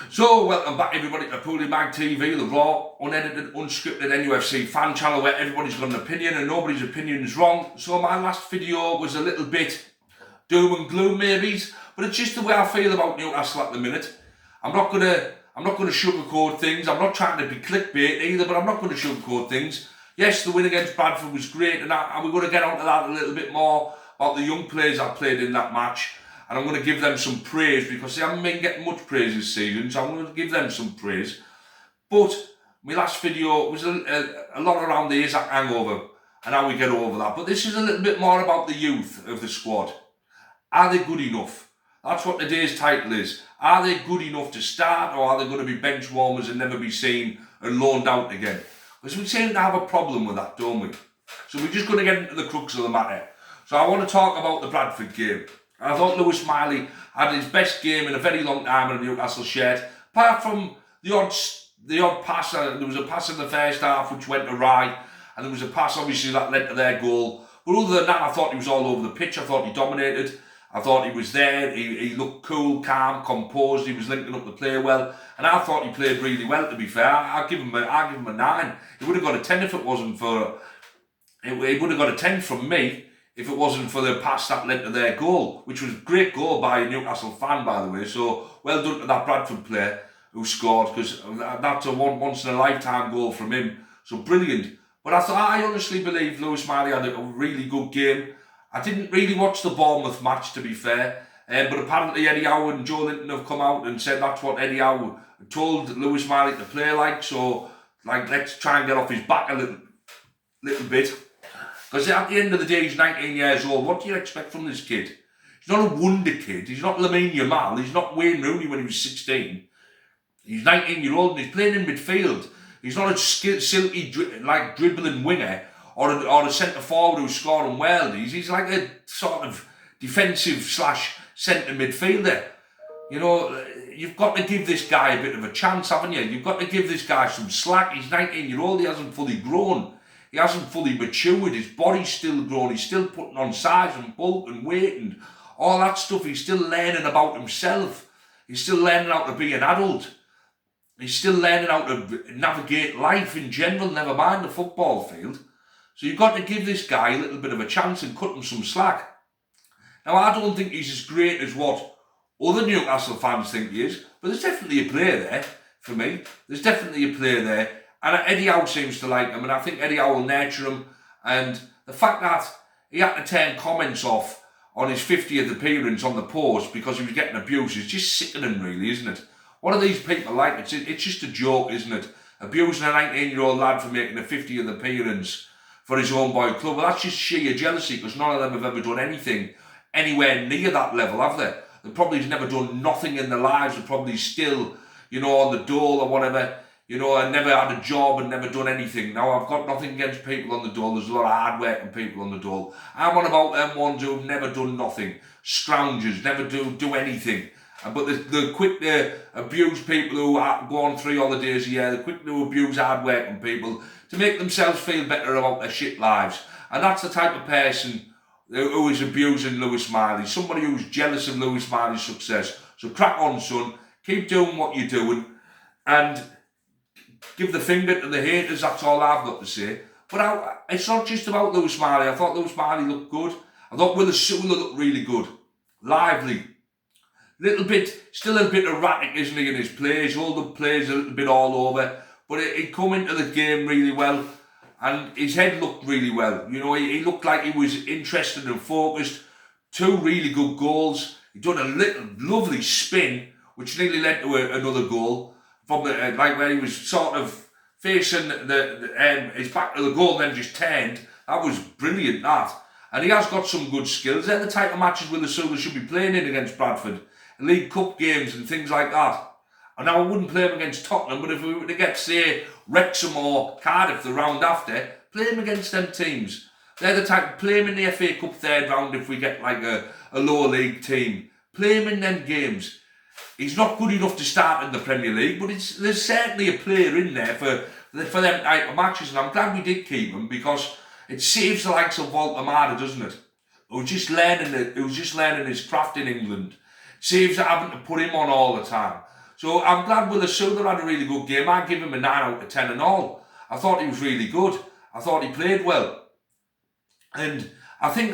So, welcome back everybody to PoolieMagTV, the raw, unedited, unscripted NUFC fan channel where everybody's got an opinion and nobody's opinion is wrong. So my last video was a little bit doom and gloom maybe, but it's just the way I feel about Newcastle at the minute. I'm not gonna sugarcoat things. I'm not trying to be clickbait either, but I'm not gonna sugarcoat things. Yes, the win against Bradford was great, and we're going to get onto that a little bit more about the young players that played in that match. And I'm going to give them some praise because they haven't been getting much praise this season, so I'm going to give them some praise. But my last video was a lot around the Isaac hangover and how we get over that. But this is a little bit more about the youth of the squad. Are they good enough? That's what today's title is. Are they good enough to start, or are they going to be bench warmers and never be seen and loaned out again? Because we seem to have a problem with that, don't we? So we're just going to get into the crux of the matter. So I want to talk about the Bradford game. I thought Miley had his best game in a very long time in a Newcastle shirt. Apart from the odd pass, there was a pass in the first half which went awry, and there was a pass obviously that led to their goal. But other than that, I thought he was all over the pitch. I thought he dominated. I thought he was there. He looked cool, calm, composed. He was linking up the play well, and I thought he played really well. To be fair, I'll give him a 9. He would have got a 10 if it wasn't for. He would have got a 10 from me if it wasn't for the pass that led to their goal, which was a great goal by a Newcastle fan, by the way. So well done to that Bradford player who scored, because that's a once in a lifetime goal from him. So brilliant. But I honestly believe Miley had a really good game. I didn't really watch the Bournemouth match, to be fair, but apparently Eddie Howe and Joe Linton have come out and said that's what Eddie Howe told Miley to play like. So, let's try and get off his back a little bit. Because at the end of the day, he's 19 years old. What do you expect from this kid? He's not a wonder kid. He's not Lamine Yamal. He's not Wayne Rooney when he was 16. He's 19-year-old and he's playing in midfield. He's not a silky, dribbling winger or a centre-forward who's scoring well. He's like a sort of defensive / centre midfielder. You know, you've got to give this guy a bit of a chance, haven't you? You've got to give this guy some slack. He's 19-year-old. He hasn't fully grown. He hasn't fully matured. His body's still grown. He's still putting on size and bulk and weight and all that stuff. He's still learning about himself. He's still learning how to be an adult. He's still learning how to navigate life in general, never mind the football field. So you've got to give this guy a little bit of a chance and cut him some slack. Now, I don't think he's as great as what other Newcastle fans think he is, but there's definitely a player there for me. There's definitely a player there. And Eddie Howe seems to like him, and I think Eddie Howe will nurture him. And the fact that he had to turn comments off on his 50th appearance on the post because he was getting abused is just sickening, really, isn't it? What are these people like? It's just a joke, isn't it? Abusing a 19-year-old lad for making a 50th appearance for his own boy club. Well, that's just sheer jealousy, because none of them have ever done anything anywhere near that level, have they? They've probably never done nothing in their lives. They're probably still, on the dole or whatever. And never had a job and never done anything. Now, I've got nothing against people on the dole. There's a lot of hard-working people on the dole. I'm on about them ones who've never done nothing. Scroungers, never do anything. But they're quick to abuse people who go on 3 holidays a year. They're quick to abuse hard-working people to make themselves feel better about their shit lives. And that's the type of person who is abusing Miley. Somebody who's jealous of Miley's success. So crack on, son. Keep doing what you're doing. And give the finger to the haters, that's all I've got to say. But it's not just about Miley. I thought Miley looked good. I thought Willisula looked really good. Lively. Still a bit erratic, isn't he, in his plays? All the plays a little bit all over. But he come into the game really well. And his head looked really well. He looked like he was interested and focused. 2 really good goals. He done a little lovely spin, which nearly led to another goal. From where he was sort of facing his back to the goal and then just turned. That was brilliant, that. And he has got some good skills. They're the type of matches Willisula should be playing in against Bradford. League Cup games and things like that. And now I wouldn't play him against Tottenham, but if we were to get, say, Wrexham or Cardiff the round after, play him against them teams. They're the type, play him in the FA Cup 3rd round if we get like a lower league team. Play him in them games. He's not good enough to start in the Premier League, but there's certainly a player in there for them type of matches, and I'm glad we did keep him, because it saves the likes of Voltamada, doesn't it? Who's just learning his craft in England. Saves having to put him on all the time. So I'm glad Will Southern had a really good game. I give him a 9 out of 10 and all. I thought he was really good. I thought he played well. And I think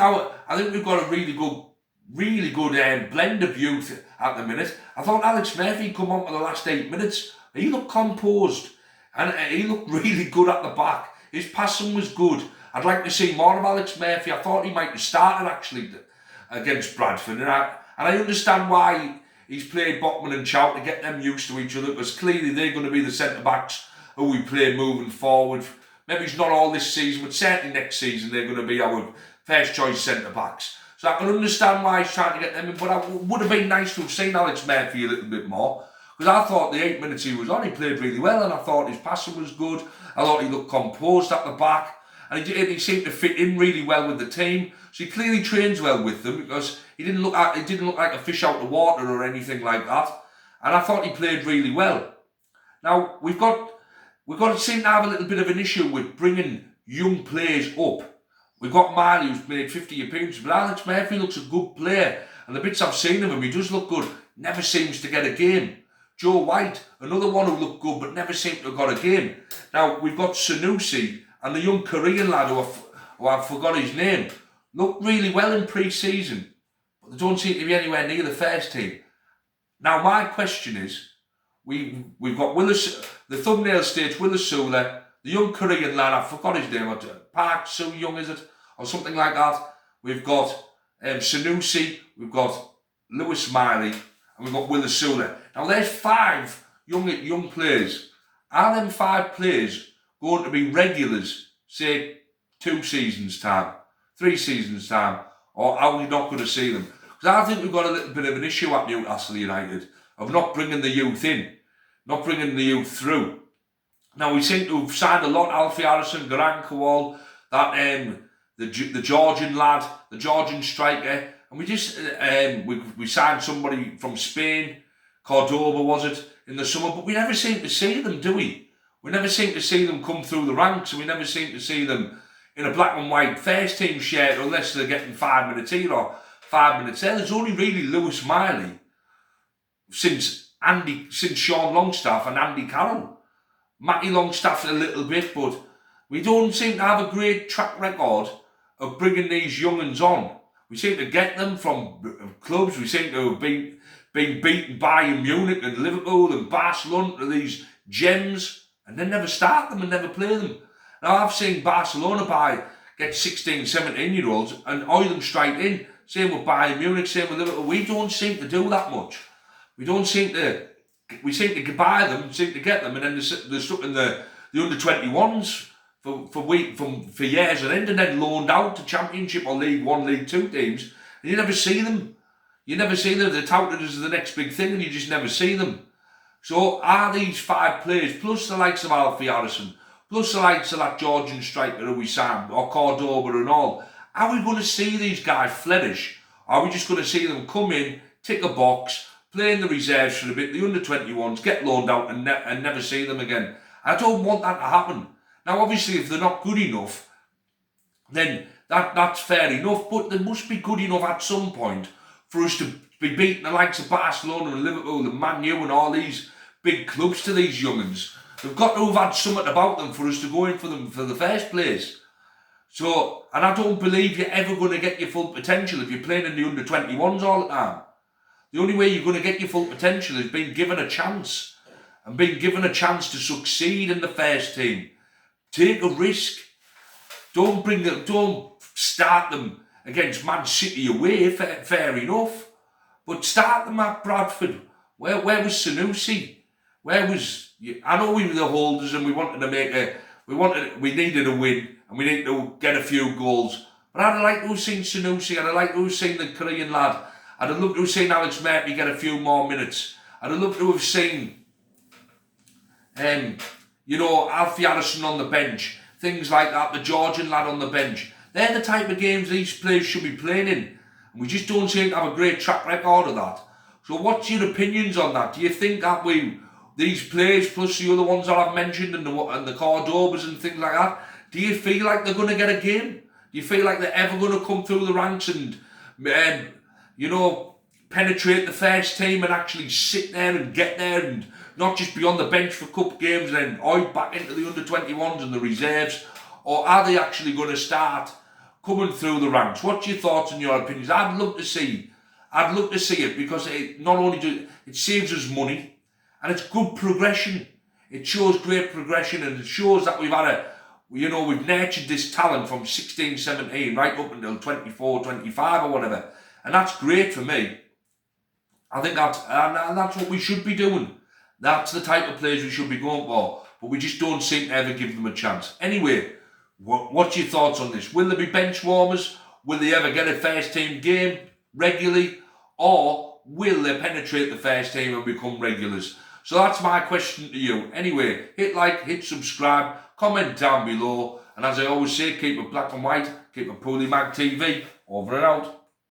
we've got a really good blend of youth at the minute. I thought Alex Murphy come on for the last 8 minutes. He looked composed and he looked really good at the back. His passing was good. I'd like to see more of Alex Murphy. I thought he might have started actually against Bradford. And I understand why he's played Botman and Chow to get them used to each other, because clearly they're going to be the centre-backs who we play moving forward. Maybe it's not all this season, but certainly next season they're going to be our first choice centre-backs. So I can understand why he's trying to get them in, but it would have been nice to have seen Alex Murphy a little bit more, because I thought the 8 minutes he was on, he played really well, and I thought his passing was good. I thought he looked composed at the back, and he seemed to fit in really well with the team. So he clearly trains well with them, because he didn't look like a fish out of water or anything like that. And I thought he played really well. Now we've got to seem to have a little bit of an issue with bringing young players up. We've got Miley, who's made 50 appearances, but Alex Murphy looks a good player, and the bits I've seen of him, he does look good. Never seems to get a game. Joe White, another one who looked good but never seemed to have got a game. Now we've got Sanusi and the young Korean lad who I've forgot his name, looked really well in pre-season, but they don't seem to be anywhere near the first team. Now my question is, we've got Willis, the thumbnail states Willis Sula, the young Korean lad, I forgot his name, Park So Young is it, or something like that. We've got Sanusi, we've got Lewis Miley, and we've got Willis Sula. Now there's 5 young players. Are them 5 players going to be regulars, say 2 seasons time, 3 seasons time, or are we not going to see them? Because I think we've got a little bit of an issue at Newcastle United of not bringing the youth in, not bringing the youth through. Now we seem to have signed a lot, Alfie Harrison, Garan Kowal, that the Georgian lad, the Georgian striker, and we just we signed somebody from Spain, Cordoba was it, in the summer, but we never seem to see them, do we? We never seem to see them come through the ranks, and we never seem to see them in a black and white first team shirt unless they're getting 5 minutes here or 5 minutes there. There's only really Lewis Miley since Sean Longstaff and Andy Carroll. Matty Longstaff a little bit, but we don't seem to have a great track record of bringing these young'uns on. We seem to get them from clubs. We seem to have been beaten by Munich and Liverpool and Barcelona to these gems, and then never start them and never play them. Now I've seen Barcelona get 16, 17-year-olds and oil them straight in. Same with Bayern Munich, same with Liverpool. We don't seem to do that much. We seem to buy them, seem to get them, and then they're stuck in the under-21s for years on end, and then loaned out to Championship or League 1, League 2 teams, and you never see them. You never see them. They're touted as the next big thing, and you just never see them. So are these 5 players, plus the likes of Alfie Harrison, plus the likes of that Georgian striker who we signed, or Cordoba and all, are we going to see these guys flourish? Are we just going to see them come in, tick a box, play in the reserves for a bit, the under-21s, get loaned out and never see them again? I don't want that to happen. Now obviously if they're not good enough, then that's fair enough, but they must be good enough at some point for us to be beating the likes of Barcelona and Liverpool and Man U and all these big clubs to these young'uns. They've got to have had something about them for us to go in for them for the first place. So, and I don't believe you're ever going to get your full potential if you're playing in the under-21s all the time. The only way you're going to get your full potential is being given a chance, and being given a chance to succeed in the first team. Take a risk. Don't start them against Man City away, fair enough. But start them at Bradford. Where was Sanusi? I know we were the holders and we wanted to we needed a win and we needed to get a few goals. But I'd like to have seen Sanusi, I'd like to have seen the Korean lad. I'd have loved to have seen Alex Murphy get a few more minutes. I'd have loved to have seen, Alfie Harrison on the bench. Things like that, the Georgian lad on the bench. They're the type of games these players should be playing in. And we just don't seem to have a great track record of that. So what's your opinions on that? Do you think that these players, plus the other ones that I've mentioned, and the Cordobas and things like that, do you feel like they're going to get a game? Do you feel like they're ever going to come through the ranks and, penetrate the first team and actually sit there and get there and not just be on the bench for cup games and then back into the under-21s and the reserves? Or are they actually going to start coming through the ranks? What's your thoughts and your opinions? I'd love to see it, because it not only it saves us money and it's good progression. It shows great progression, and it shows that we've nurtured this talent from 16, 17 right up until 24, 25 or whatever. And that's great for me. I think that's what we should be doing. That's the type of players we should be going for. But we just don't seem to ever give them a chance. Anyway, what's your thoughts on this? Will there be bench warmers? Will they ever get a first team game regularly? Or will they penetrate the first team and become regulars? So that's my question to you. Anyway, hit like, hit subscribe, comment down below. And as I always say, keep it black and white, keep it PoolieMagTV. Over and out.